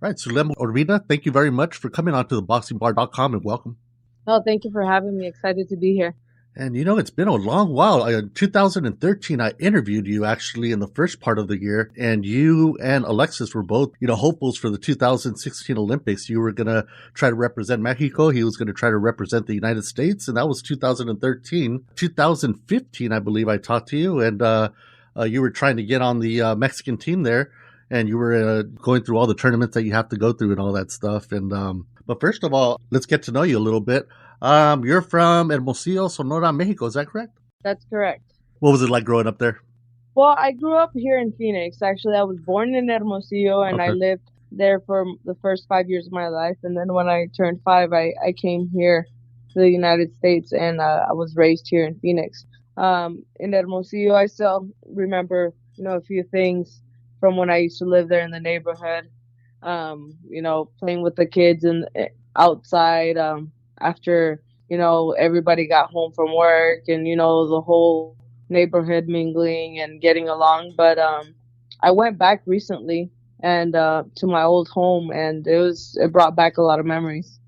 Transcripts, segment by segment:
Right, Sulem Urbina, thank you very much for coming on to the boxingbar.com and welcome. No, thank you for having me. Excited to be here. And it's been a long while. In 2013, I interviewed you actually in the first part of the year, and you and Alexis were both, hopefuls for the 2016 Olympics. You were going to try to represent Mexico. He was going to try to represent the United States, and that was 2013. 2015, I believe I talked to you, and you were trying to get on the Mexican team there, and you were going through all the tournaments that you have to go through and all that stuff. And but first of all, let's get to know you a little bit. You're from Hermosillo, Sonora, Mexico. Is that correct? That's correct. What was it like growing up there? Well, I grew up here in Phoenix. Actually, I was born in Hermosillo and I Okay. lived there for the first 5 years of my life. And then when I turned five, I came here to the United States and I was raised here in Phoenix. In Hermosillo, I still remember, a few things from when I used to live there in the neighborhood. Playing with the kids and outside. After everybody got home from work and the whole neighborhood mingling and getting along. But I went back recently and to my old home, and it brought back a lot of memories.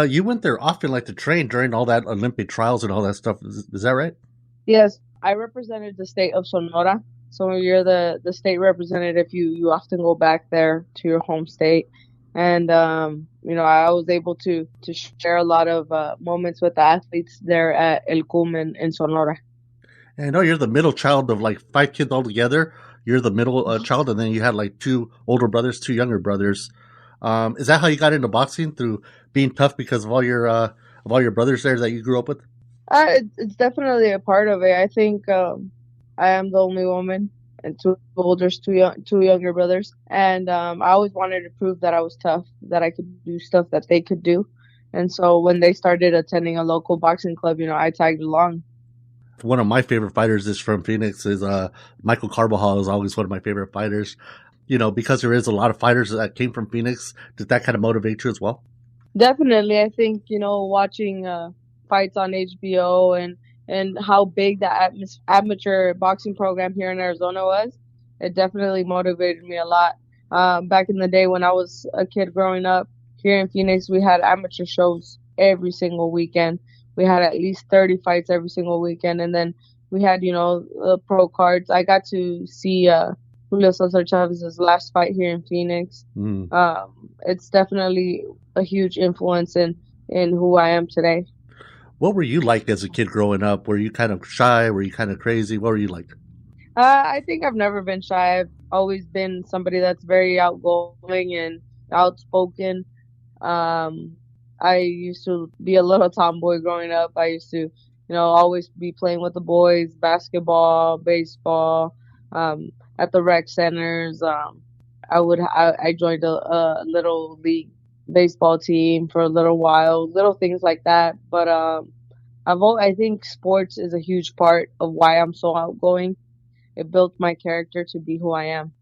You went there often, like to train during all that Olympic trials and all that stuff. Is that right? Yes, I represented the state of Sonora. So when you're the state representative, you often go back there to your home state. And I was able to share a lot of moments with the athletes there at El Cum in Sonora. And I know you're the middle child of like five kids altogether. You're the middle child, and then you had like two older brothers, two younger brothers. Is that how you got into boxing, through being tough because of all your brothers there that you grew up with? It's definitely a part of it. I think I am the only woman and two olders, two younger brothers, and I always wanted to prove that I was tough, that I could do stuff that they could do. And so when they started attending a local boxing club, I tagged along. One of my favorite fighters is from Phoenix. Is Michael Carbajal is always one of my favorite fighters. Because there is a lot of fighters that came from Phoenix. Did that kind of motivate you as well? Definitely, I think watching fights on HBO and how big the amateur boxing program here in Arizona was, it definitely motivated me a lot. Back in the day when I was a kid growing up here in Phoenix, we had amateur shows every single weekend. We had at least 30 fights every single weekend, and then we had pro cards. I got to see Julio Cesar Chavez's last fight here in Phoenix. Mm. It's definitely a huge influence in who I am today. What were you like as a kid growing up? Were you kind of shy? Were you kind of crazy? What were you like? I think I've never been shy. I've always been somebody that's very outgoing and outspoken. Um, I used to be a little tomboy growing up. I used to, always be playing with the boys, basketball, baseball, at the rec centers. I joined a little league baseball team for a little while, little things like that. But I think sports is a huge part of why I'm so outgoing. It built my character to be who I am.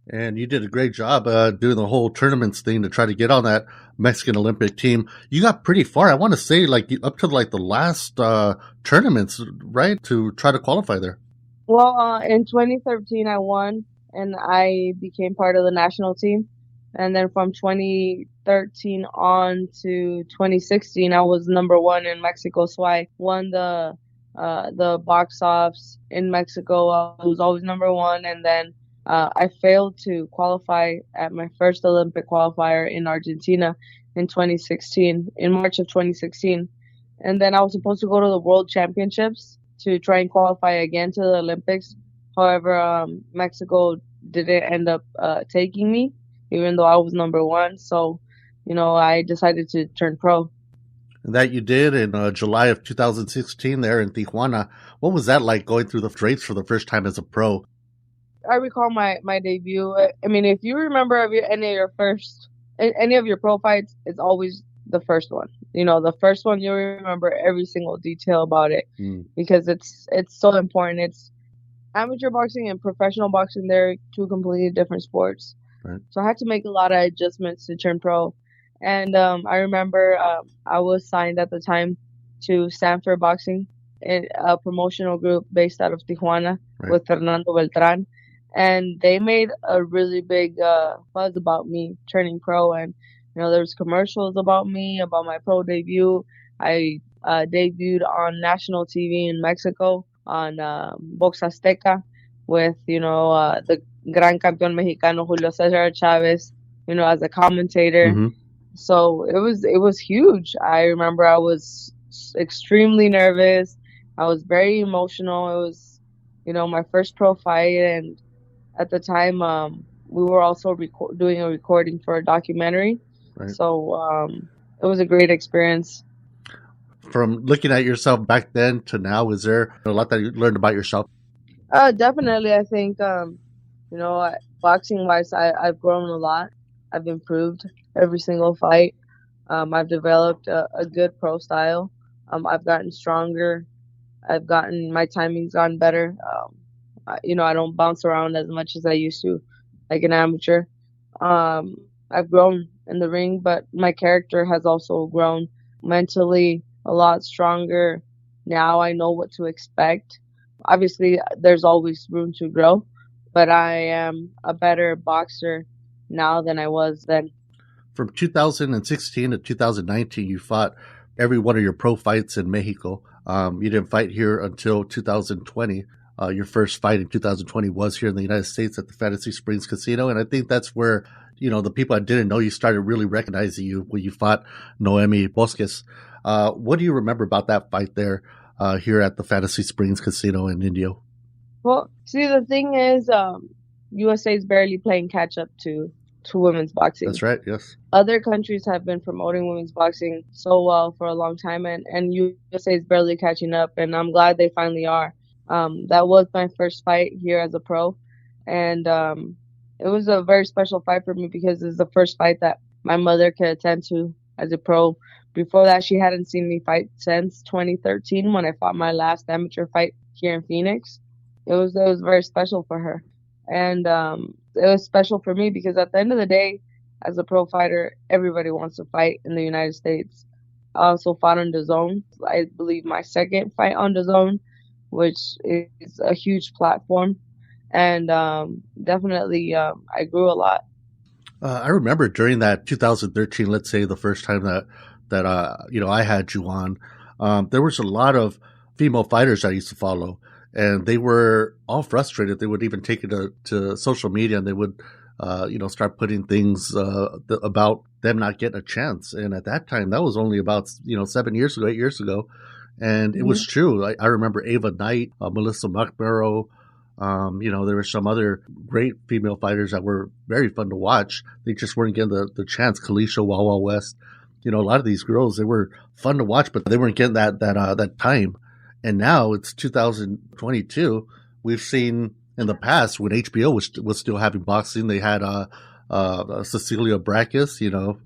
And you did a great job doing the whole tournaments thing to try to get on that Mexican Olympic team. You got pretty far. I want to say like up to like the last tournaments, right? To try to qualify there. Well, in 2013, I won and I became part of the national team. And then from 2013 on to 2016, I was number one in Mexico. So I won the box offs in Mexico. I was always number one. And then I failed to qualify at my first Olympic qualifier in Argentina in 2016, in March of 2016. And then I was supposed to go to the World Championships to try and qualify again to the Olympics. However, Mexico didn't end up taking me, even though I was number one. So, I decided to turn pro. And that you did in July of 2016 there in Tijuana. What was that like going through the drapes for the first time as a pro? I recall my debut. I mean, if you remember any of your pro fights, it's always the first one. The first one you remember every single detail about it Mm, because it's so important. It's amateur boxing and professional boxing. They're two completely different sports. right. So I had to make a lot of adjustments to turn pro. And I remember I was signed at the time to Stanford Boxing, a promotional group based out of Tijuana Right. with Fernando Beltran. and they made a really big buzz about me turning pro. And there's commercials about me, about my pro debut. I debuted on national TV in Mexico on Box Azteca with the Gran Campeón Mexicano Julio Cesar Chavez, as a commentator. Mm-hmm. So it was huge. I remember I was extremely nervous. I was very emotional. It was my first pro fight, and at the time, we were also doing a recording for a documentary. Right. So it was a great experience. From looking at yourself back then to now, is there a lot that you learned about yourself? Definitely, I think boxing wise, I've grown a lot. I've improved every single fight. I've developed a good pro style. I've gotten stronger. My timing's gotten better. I don't bounce around as much as I used to, like an amateur. Um, I've grown in the ring, but my character has also grown mentally a lot stronger. Now I know what to expect. Obviously, there's always room to grow, but I am a better boxer now than I was then. From 2016 to 2019, you fought every one of your pro fights in Mexico. You didn't fight here until 2020. Your first fight in 2020 was here in the United States at the Fantasy Springs Casino. And I think that's where, the people that didn't know you started really recognizing you when you fought Noemi Bosques. What do you remember about that fight there here at the Fantasy Springs Casino in Indio? Well, see, the thing is, USA is barely playing catch up to women's boxing. That's right, yes. Other countries have been promoting women's boxing so well for a long time, and USA is barely catching up, and I'm glad they finally are. That was my first fight here as a pro, and it was a very special fight for me because it's the first fight that my mother could attend to as a pro. Before that, she hadn't seen me fight since 2013 when I fought my last amateur fight here in Phoenix. It was very special for her, and it was special for me because at the end of the day, as a pro fighter, everybody wants to fight in the United States. I also fought on DAZN. I believe my second fight on DAZN, which is a huge platform, and definitely I grew a lot. I remember during that 2013, let's say the first time that I had you on, there was a lot of female fighters I used to follow, and they were all frustrated. They would even take it to social media, and they would start putting things about them not getting a chance. And at that time, that was only about 7 years ago, 8 years ago, and it was true. I remember Ava Knight, Melissa McMurrow. There were some other great female fighters that were very fun to watch. They just weren't getting the chance. Kalisha, Wawa West. A lot of these girls, they were fun to watch, but they weren't getting that time. And now it's 2022. We've seen in the past when HBO was still having boxing, they had Cecilia Brækhus,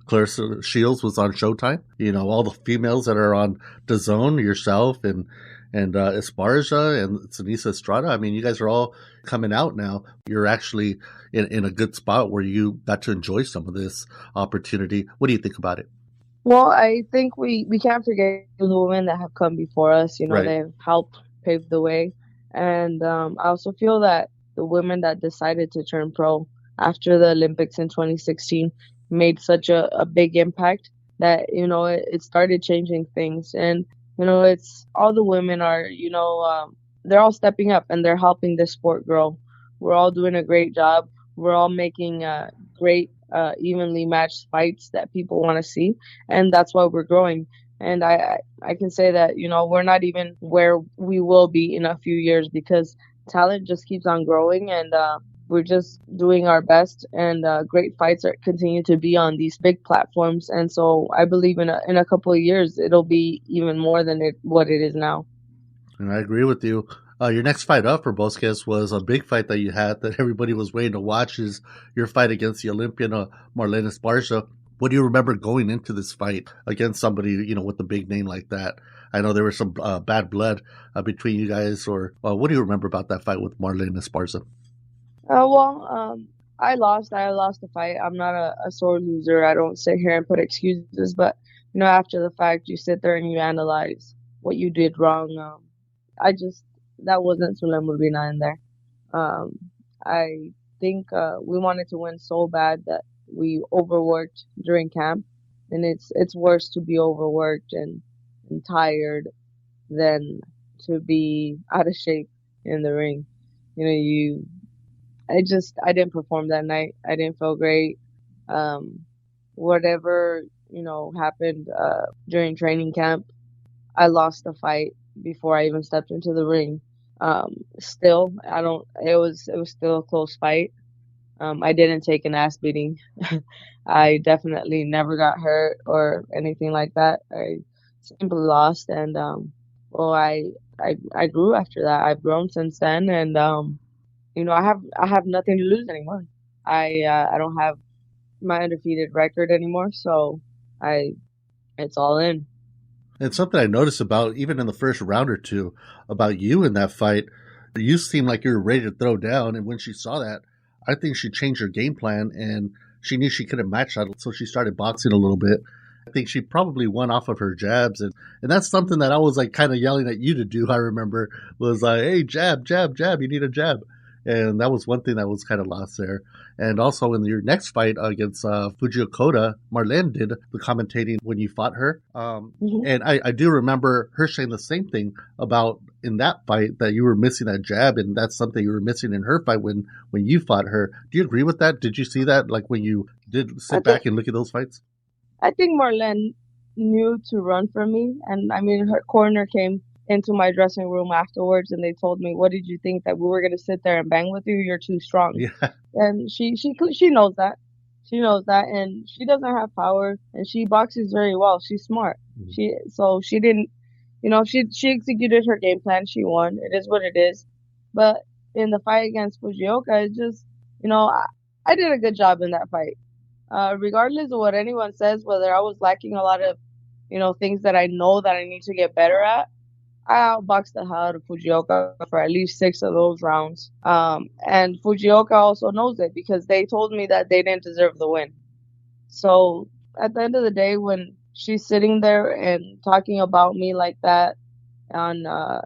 Clarissa Shields was on Showtime. All the females that are on DAZN, yourself and Esparza and Sinisa Estrada. I mean, you guys are all coming out now. You're actually in a good spot where you got to enjoy some of this opportunity. What do you think about it? Well, I think we can't forget the women that have come before us. Right. They've helped pave the way. And I also feel that the women that decided to turn pro after the Olympics in 2016 made such a big impact that, it started changing things. And, it's all the women are, they're all stepping up and they're helping this sport grow. We're all doing a great job. We're all making great, evenly matched fights that people want to see. And that's why we're growing. And I can say that, we're not even where we will be in a few years because talent just keeps on growing, and we're just doing our best, and great fights continue to be on these big platforms. And so I believe in a couple of years, it'll be even more than what it is now. And I agree with you. Your next fight up for Bosques was a big fight that you had that everybody was waiting to watch, is your fight against the Olympian Marlene Esparza. What do you remember going into this fight against somebody, with a big name like that? I know there was some bad blood between you guys, or what do you remember about that fight with Marlene Esparza? I lost. I lost the fight. I'm not a sore loser. I don't sit here and put excuses, but after the fact, you sit there and you analyze what you did wrong. That wasn't Sulem Urbina in there. I think we wanted to win so bad that we overworked during camp, and it's worse to be overworked and tired than to be out of shape in the ring. You know, I didn't perform that night. I didn't feel great. Um, whatever, happened during training camp, I lost the fight before I even stepped into the ring. Still, I don't. It was still a close fight. I didn't take an ass beating. I definitely never got hurt or anything like that. I simply lost, and well, I grew after that. I've grown since then, and I have nothing to lose anymore. I don't have my undefeated record anymore, so I it's all in. And something I noticed about even in the first round or two about you in that fight, you seemed like you were ready to throw down. And when she saw that, I think she changed her game plan and she knew she couldn't match that. So she started boxing a little bit. I think she probably won off of her jabs. And that's something that I was like kind of yelling at you to do. I remember was like, hey, jab, jab, jab. You need a jab. And that was one thing that was kind of lost there. And also in your next fight against Fujioka, Marlene did the commentating when you fought her. Mhm. And I do remember her saying the same thing about in that fight that you were missing that jab, and that's something you were missing in her fight when you fought her. Do you agree with that? Did you see that, like when you did I sit think back and look at those fights? I think Marlene knew to run from me, and I mean her corner came into my dressing room afterwards, and they told me, "What did you think that we were gonna sit there and bang with you? You're too strong." Yeah. And she knows that. She knows that, and she doesn't have power, and she boxes very well. She's smart. She didn't, she executed her game plan. She won. It is what it is. But in the fight against Fujioka, it just, I did a good job in that fight. Regardless of what anyone says, whether I was lacking a lot of, things that I know that I need to get better at, I outboxed the hell out of Fujioka for at least 6 of those rounds. And Fujioka also knows it because they told me that they didn't deserve the win. So at the end of the day, when she's sitting there and talking about me like that on a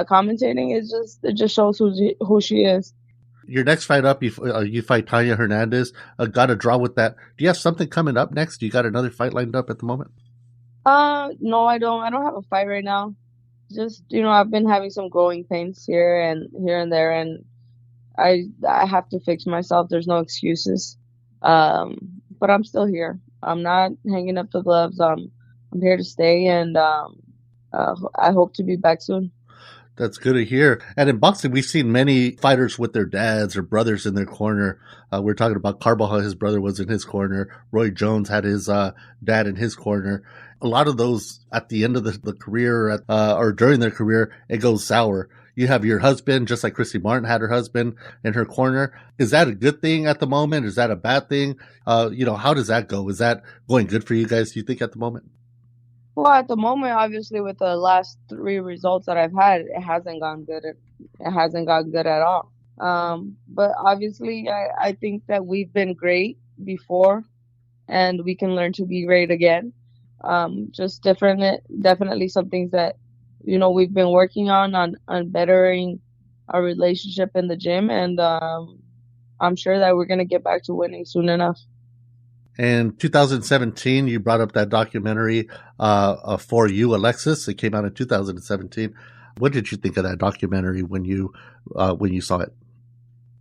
commentating, it just shows who she is. Your next fight up, you fight Tanya Hernandez. Got a draw with that. Do you have something coming up next? Do you got another fight lined up at the moment? No, I don't. I don't have a fight right now. Just, I've been having some growing pains here and there, and I have to fix myself. There's no excuses. But I'm still here. I'm not hanging up the gloves. I'm here to stay, and I hope to be back soon. That's good to hear. And in boxing, we've seen many fighters with their dads or brothers in their corner. We're talking about Carbajal, his brother was in his corner. Roy Jones had his dad in his corner. A lot of those at the end of the career or during their career, it goes sour. You have your husband, just like Christy Martin had her husband in her corner. Is that a good thing at the moment? Is that a bad thing? How does that go? Is that going good for you guys, do you think, at the moment? Well, at the moment, obviously, with the last three results that I've had, it hasn't gone good. It hasn't gone good at all. But obviously, I think that we've been great before, and we can learn to be great again. Just different, definitely some things that, we've been working on bettering our relationship in the gym, and I'm sure that we're gonna get back to winning soon enough. In 2017, you brought up that documentary for you, Alexis. It came out in 2017. What did you think of that documentary when you saw it?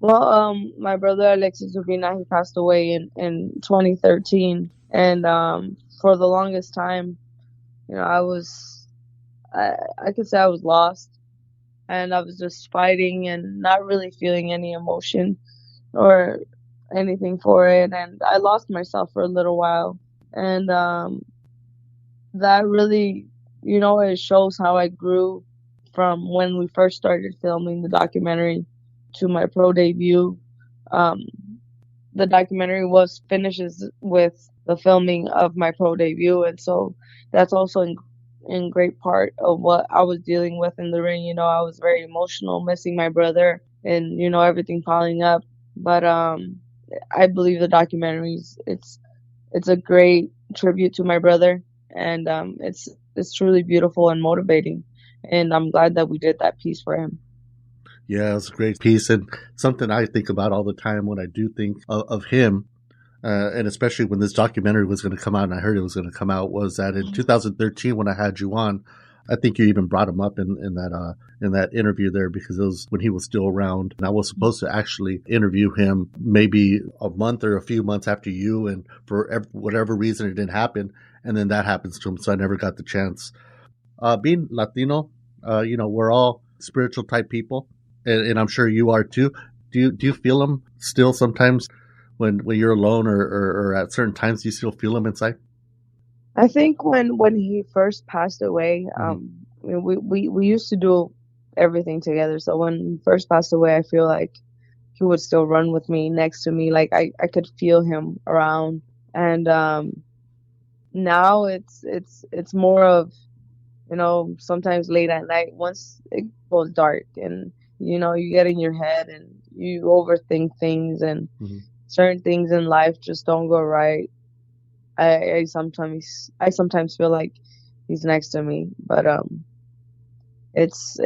Well, my brother Alexis Urbina, he passed away in 2013, and for the longest time, I could say I was lost, and I was just fighting and not really feeling any emotion or anything for it, and I lost myself for a little while, and that really, it shows how I grew from when we first started filming the documentary to my pro debut. Um, the documentary was finishes with the filming of my pro debut, and so that's also in great part of what I was dealing with in the ring. I was very emotional, missing my brother, and everything piling up. But I believe the documentaries it's a great tribute to my brother, and it's truly beautiful and motivating, and I'm glad that we did that piece for him. Yeah, it was a great piece and something I think about all the time when I do think of him. And especially when this documentary was going to come out, and I heard it was going to come out, was that in 2013 when I had you on, I think you even brought him up in that interview there because it was when he was still around, and I was supposed to actually interview him maybe a month or a few months after you, and for whatever reason it didn't happen, and then that happens to him, so I never got the chance. Being Latino, we're all spiritual type people, and I'm sure you are too. Do you feel them still sometimes when you're alone or at certain times? Do you still feel them inside? I think when he first passed away, Mm-hmm. we used to do everything together. So when he first passed away, I feel like he would still run with me next to me. Like I could feel him around. And now it's more of, sometimes late at night once it goes dark and you get in your head and you overthink things and Mm-hmm. certain things in life just don't go right. I sometimes feel like he's next to me, but it's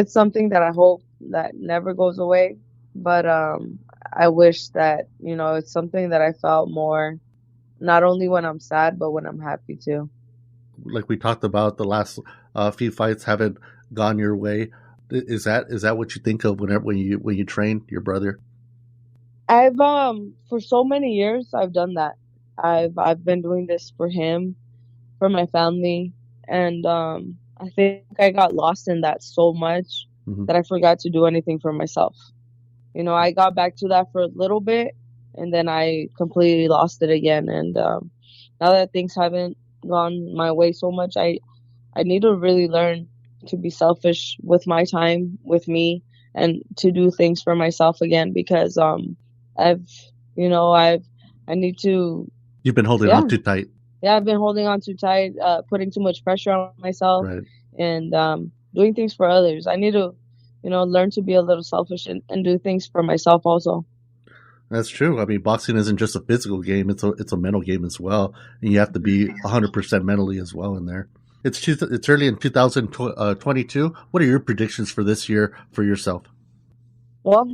something that I hope that never goes away. But I wish that it's something that I felt more, not only when I'm sad, but when I'm happy too. Like we talked about, the last few fights haven't gone your way. Is that what you think of whenever when you train your brother? I've for so many years I've done that. I've been doing this for him, for my family, and I think I got lost in that so much Hmm. that I forgot to do anything for myself. I got back to that for a little bit, and then I completely lost it again. And now that things haven't gone my way so much, I need to really learn to be selfish with my time, with me, and to do things for myself again because I've I've I need to, You've been holding yeah, on too tight, yeah, I've been holding on too tight, putting too much pressure on myself, right? and doing things for others. I need to, learn to be a little selfish and do things for myself also. That's true. I mean, boxing isn't just a physical game; it's a mental game as well, and you have to be 100% mentally as well in there. It's early in 2022. What are your predictions for this year for yourself? Well,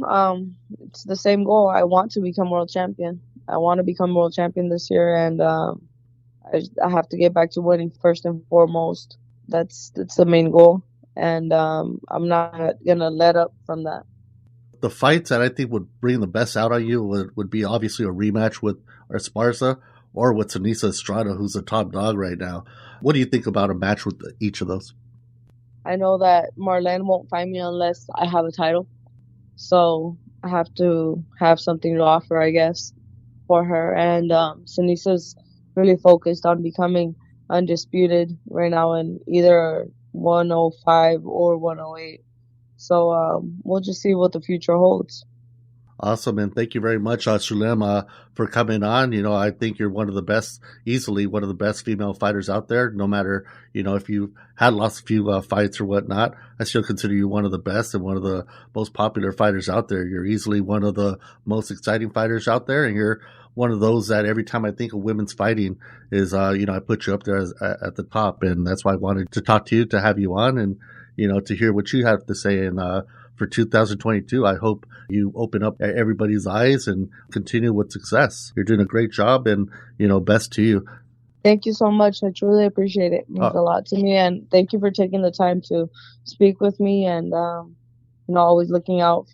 it's the same goal. I want to become world champion. I want to become world champion this year, and I have to get back to winning first and foremost. That's the main goal, and I'm not gonna let up from that. The fights that I think would bring the best out of you would be obviously a rematch with Esparza or with Sinisa Estrada, who's the top dog right now. What do you think about a match with each of those? I know that Marlene won't find me unless I have a title, so I have to have something to offer, I guess, for her. And Sanisa's really focused on becoming undisputed right now in either 105 or 108. So we'll just see what the future holds. Awesome, and thank you very much, Sulem, for coming on. I think you're one of the best, easily one of the best female fighters out there. No matter, if you had lost a few fights or whatnot, I still consider you one of the best and one of the most popular fighters out there. You're easily one of the most exciting fighters out there, and you're one of those that every time I think of women's fighting is, I put you up there at the top, and that's why I wanted to talk to you, to have you on, and to hear what you have to say. And for 2022, I hope you open up everybody's eyes and continue with success. You're doing a great job, and best to you. Thank you so much. I truly appreciate it. It means Uh, a lot to me, and thank you for taking the time to speak with me and always looking out for